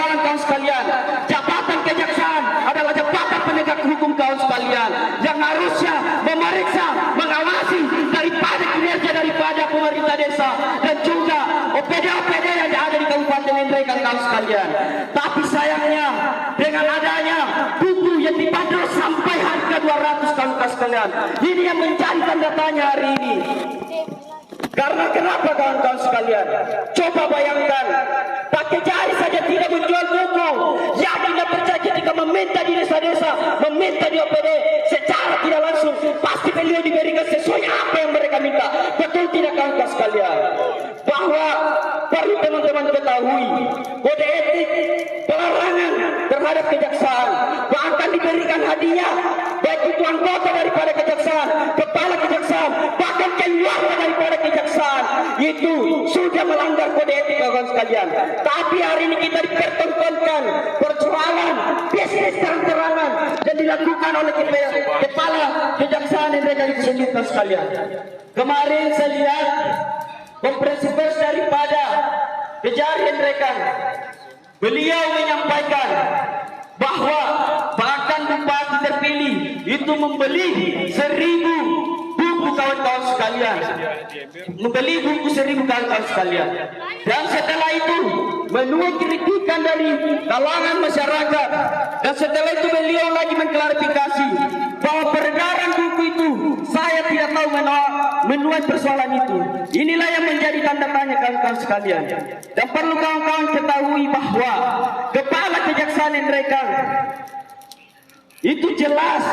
persoalan kawan sekalian. Jabatan kejaksaan adalah jabatan penegak hukum kawan sekalian, yang harusnya memeriksa, mengawasi daripada kinerja daripada pemerintah desa dan juga OPD-OPD yang ada di Kabupaten Ngendreka kawan sekalian. Tapi sayangnya dengan adanya buku yang dibanderol sampai harga 200 kawan sekalian, ini yang menjadi tanda tanya hari ini. Karena kenapa kawan-kawan sekalian? Coba bayangkan, pakai jari saja tidak menjual buku. Yang tidak percaya ketika meminta di desa-desa, meminta di OPD secara tidak langsung, pasti beliau diberikan sesuai apa yang mereka minta. Betul tidak kawan-kawan sekalian? Bahwa perlu teman-teman ketahui, kode etik pelarangan terhadap kejaksaan bahkan diberikan hadiah, baik itu anggota daripada kejaksaan, kepala kejaksaan, bahkan keluarga daripada kejaksaan, itu sudah melanggar kode etik kawan sekalian. Tapi hari ini kita dipertontonkan persoalan bisnis terang-terangan yang dilakukan oleh kepala kejaksaan yang mereka disebutkan sekalian. Kemarin saya lihat konferensi pers daripada Kejari Hendrekan, beliau menyampaikan bahwa bahkan bupati terpilih itu membeli 1000 buku kawan-kawan sekalian, membeli buku 1000 kawan-kawan sekalian. Dan setelah itu menuai kritikan dari kalangan masyarakat, dan setelah itu beliau lagi mengklarifikasi bahwa peredaran buku itu saya tidak tahu menuai persoalan itu. Inilah yang menjadi tanda tanya kawan-kawan sekalian. Dan perlu kawan-kawan ketahui bahwa kepala kejaksaan Ngendreka itu jelas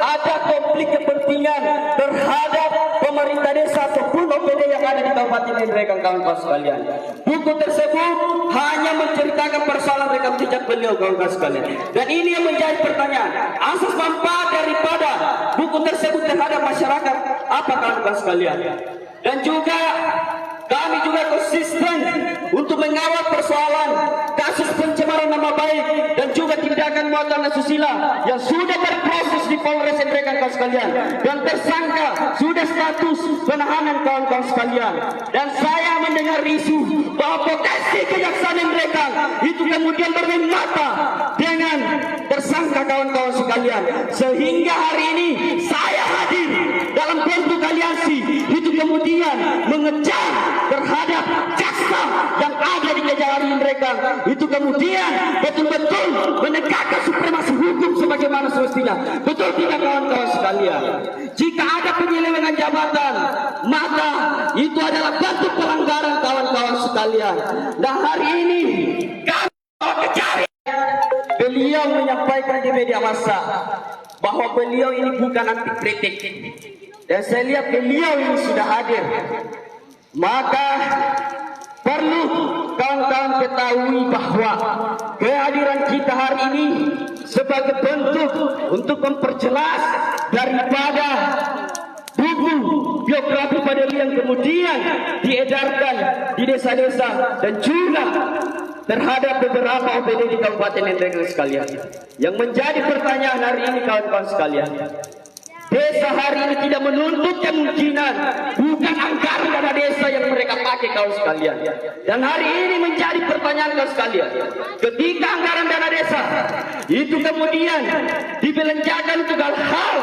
ada konflik kepentingan terhadap pemerintah desa ataupun OPD yang ada di Kabupaten Ngendreka kawan-kawan sekalian. Buku tersebut hanya menceritakan persoalan rekam jejak beliau kawan-kawan sekalian. Dan ini yang menjadi pertanyaan, asas manfaat daripada buku tersebut terhadap masyarakat apa kawan-kawan sekalian. Dan juga kami juga konsisten untuk mengawal persoalan kasus pencemaran nama baik dan juga tindakan muatan asusila yang sudah berproses di Polres Ngendreka kawan sekalian, dan tersangka sudah status penahanan kawan-kawan sekalian. Dan saya mendengar isu bahwa potensi kejaksaan Ngendreka itu kemudian bermain mata dengan tersangka kawan-kawan sekalian, sehingga hari ini saya hadir dalam bentuk aliansi itu kemudian mengecam terhadap jaksa yang ada di Kejari Ngendreka, itu kemudian betul-betul menegakkan supremasi hukum sebagaimana semestinya. Betul tidak kawan-kawan sekalian? Jika ada penyelewengan jabatan, maka itu adalah bentuk pelanggaran kawan-kawan sekalian. Nah hari ini kami Kejari, beliau menyampaikan di media massa bahwa beliau ini bukan anti kritik, dan saya lihat beliau ini sudah hadir. Maka perlu kawan-kawan ketahui bahwa kehadiran kita hari ini sebagai bentuk untuk memperjelas daripada buku biografi pada yang kemudian diedarkan di desa-desa dan juga terhadap beberapa OPD di Kabupaten Ngendreka sekalian. Yang menjadi pertanyaan hari ini kawan-kawan sekalian, desa hari ini tidak menuntut kemungkinan bukan anggaran dana desa yang mereka pakai kawan sekalian. Dan hari ini menjadi pertanyaan kawan sekalian, ketika anggaran dana desa itu kemudian dibelanjakan untuk hal-hal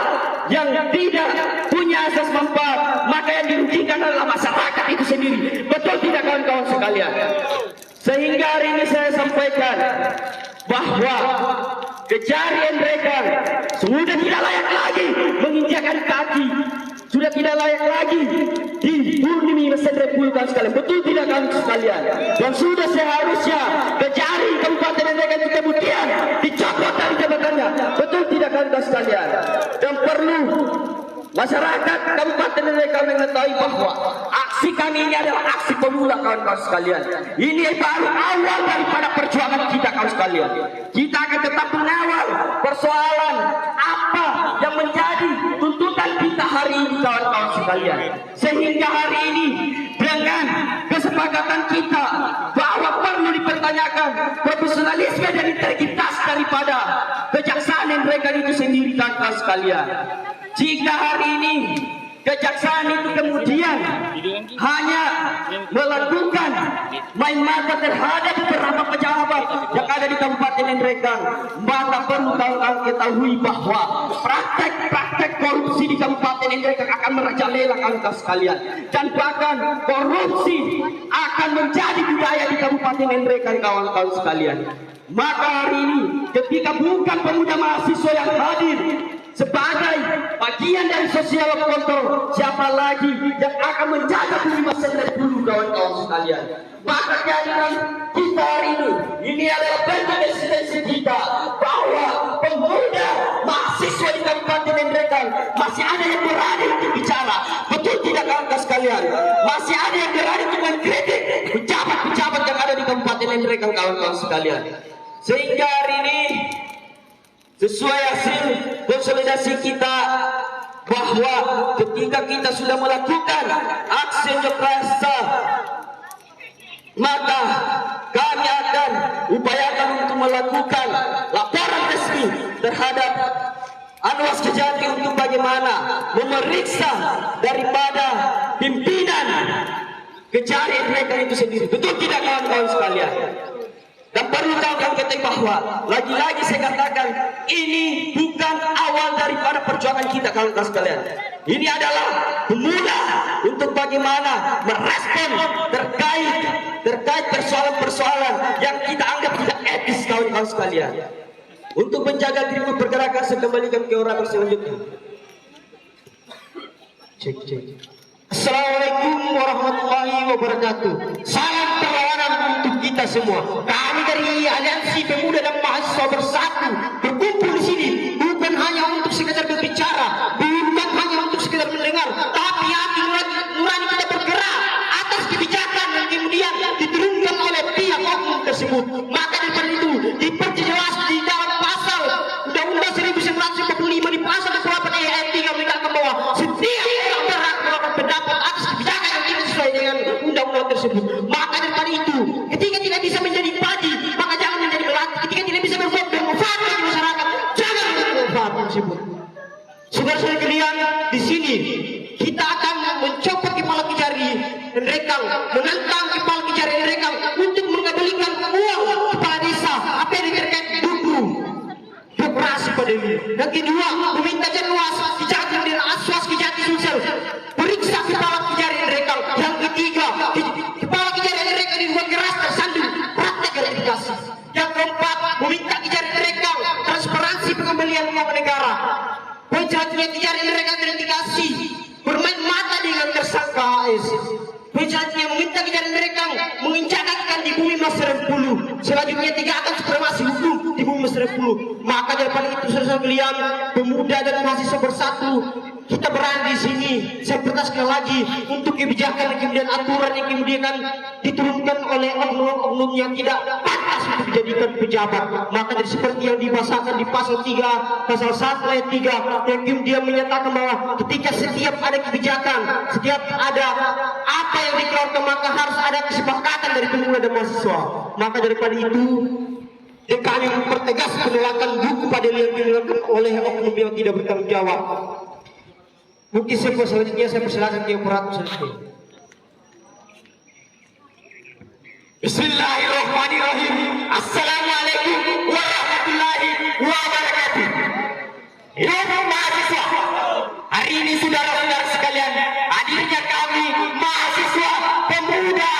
yang tidak punya asas manfaat, maka yang dirugikan adalah masyarakat itu sendiri. Betul tidak kawan-kawan sekalian? Sehingga hari ini saya sampaikan bahwa Kejari Ngendreka sudah tidak layak lagi menginjakan kaki, sudah tidak layak lagi di Purnimi Mesin Republikan sekalian. Betul tidak kawan sekalian? Dan sudah seharusnya Kejari Kabupaten Ngendreka itu kemudian dicopot dari jabatannya. Betul tidak kawan sekalian? Dan perlu masyarakat Kabupaten Ngendreka mengetahui bahwa aksi kami ini adalah aksi pemula kawan-kawan sekalian. Ini baru awal daripada perjuangan kita kawan sekalian. Kita akan tetap mengawal persoalan apa yang menjadi tuntutan kita hari ini kawan-kawan sekalian. Sehingga hari ini dengan kesepakatan kita bahwa perlu dipertanyakan profesionalisme dan integritas daripada kejaksaan Ngendreka itu sendiri kawan-kawan sekalian. Jika hari ini kejaksaan itu kemudian hanya melakukan main mata terhadap beberapa pejabat yang ada di Kabupaten Nrekang, maka perlu kawan-kawan ketahui bahwa praktek-praktek korupsi di Kabupaten Nrekang akan merajalela kawan-kawan sekalian, dan bahkan korupsi akan menjadi budaya di Kabupaten Nrekang kawan-kawan sekalian. Maka hari ini ketika bukan pemuda mahasiswa yang hadir sebagai bagian dari sosial kontrol, siapa lagi yang akan menjaga bumi masyarakat dulu kawan-kawan sekalian? Maka kehadiran kita hari ini adalah bentuk eksistensi kita bahwa pemuda mahasiswa di Kabupaten Nrekang masih ada yang berani untuk bicara, betul tidak kawan-kawan sekalian? Masih ada yang berani untuk mengkritik pejabat-pejabat yang ada di Kabupaten Nrekang kawan-kawan sekalian. Sehingga hari ini sesuai hasil konsolidasi kita bahwa ketika kita sudah melakukan aksi unjuk rasa, maka kami akan upayakan untuk melakukan laporan resmi terhadap Anwas Kejati untuk bagaimana memeriksa daripada pimpinan Kejari mereka itu sendiri. Betul tidak kawan-kawan sekalian? Dan perlu kawan-kawan ketahui bahwa lagi-lagi saya katakan ini bukan awal daripada perjuangan kita kawan-kawan sekalian. Ini adalah pemula untuk bagaimana merespon terkait persoalan-persoalan yang kita anggap tidak etis kawan-kawan sekalian. Untuk menjaga diri pergerakan saya kembalikan ke orang selanjutnya. Cek. Assalamualaikum warahmatullahi wabarakatuh. Salam perlawanan untuk kita semua. Kami dari Aliansi Pemuda dan Mahasiswa Bersatu berkumpul di sini bukan hanya untuk sekedar berbicara, bukan hanya untuk sekedar mendengar, tapi hati nurani kita bergerak atas kebijakan yang kemudian diturunkan oleh pihak oknum tersebut. Maka dari itu diperjelas di dalam pasal Undang-Undang 1945 di pasal 28 ayat 3 mengatakan bahwa setiap orang berhak melakukan pendapat atas kebijakan yang tidak sesuai dengan undang-undang tersebut. Maka daripada itu, ketika tidak bisa menjadi padi, maka jangan menjadi melati. Ketika tidak bisa bermanfaat bagi masyarakat, jangan bermanfaat tersebut. Saudara-saudara kalian, di sini kita akan mencopot kepala Kejari Nrekang, menantang kepala Kejari Nrekang untuk mengembalikan uang kepala desa apa yang terkait demokrasi pada ini. Yang kedua, meminta Janwas Kejati dan Aswas Kejati Sulsel periksa kepala Kejari Nrekang. Yang ketiga, kepala Kejari Nrekang dibuat keras tersandung praktek gratifikasi. Yang keempat, meminta Kejari Nrekang transparansi pengembalian uang negara. Penjahatnya Kejari Nrekang gratifikasi bermain mata dengan tersangka AS. Penjahatnya meminta Kejari Nrekang menginjakkan di bumi Mas Rempulu. Selanjutnya tegakkan supremasi hukum di bumi Mas Rempulu. Maka daripada itu saudara kalian, pemuda dan mahasiswa bersatu, kita berada di sini. Saya bertaskan lagi untuk kebijakan dan kemudian aturan yang kemudian diturunkan oleh oknum-oknum yang tidak pantas untuk dijadikan pejabat. Maka dari seperti yang dibahasakan di pasal 3, pasal 1 ayat 3 yang kemudian menyatakan bahwa ketika setiap ada kebijakan, setiap ada apa yang dikeluarkan, maka harus ada kesepakatan dari pemuda dan mahasiswa. Maka daripada itu, kami mempertegas penolakan buku pada yang dilakukan oleh oknum yang tidak bertanggung jawab. Mungkin selanjutnya saya persilakan ke operator selanjutnya. Bismillahirrahmanirrahim. Assalamualaikum warahmatullahi wabarakatuh. Hidup mahasiswa. Hari ini saudara-saudara sekalian, hadirnya kami mahasiswa pemuda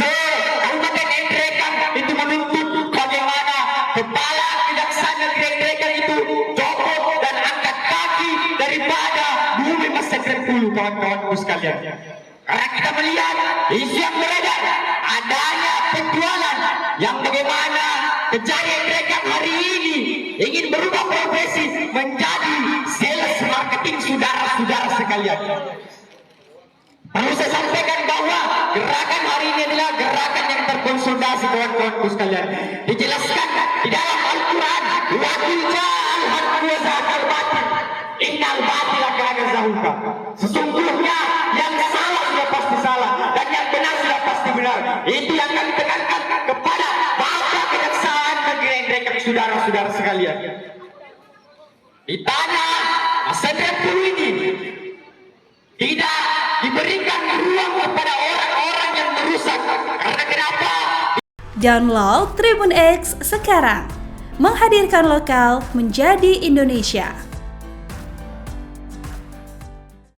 se-Kabupaten Nrekang itu menuntut bagaimana kepala kejaksaan negeri Nrekang itu copot dan angkat kaki daripada bumi Masjid Rempulu, kawan-kawanku sekalian. Karena kita melihat isu yang beredar adanya penjualan yang bagaimana Kejari Nrekang hari ini ingin berubah profesi menjadi sales marketing, saudara-saudara sekalian. Perlu saya sampaikan bahwa gerakan hari ini adalah gerakan yang terkonsolidasi, kawan-kawanku sekalian. Dijelaskan di dalam Al-Quran, wa ja'al haqqu wa zahaqal batil innal batila kana zahuqa. Sesungguhnya yang salah sudah pasti salah dan yang benar sudah pasti benar. Itu yang kami tekankan kepada Bapak Kejaksaan Negeri Nrekang, saudara-saudara sekalian. Di tanah Masjid Rempulu ini, di Download Tribun X sekarang. Menghadirkan lokal menjadi Indonesia.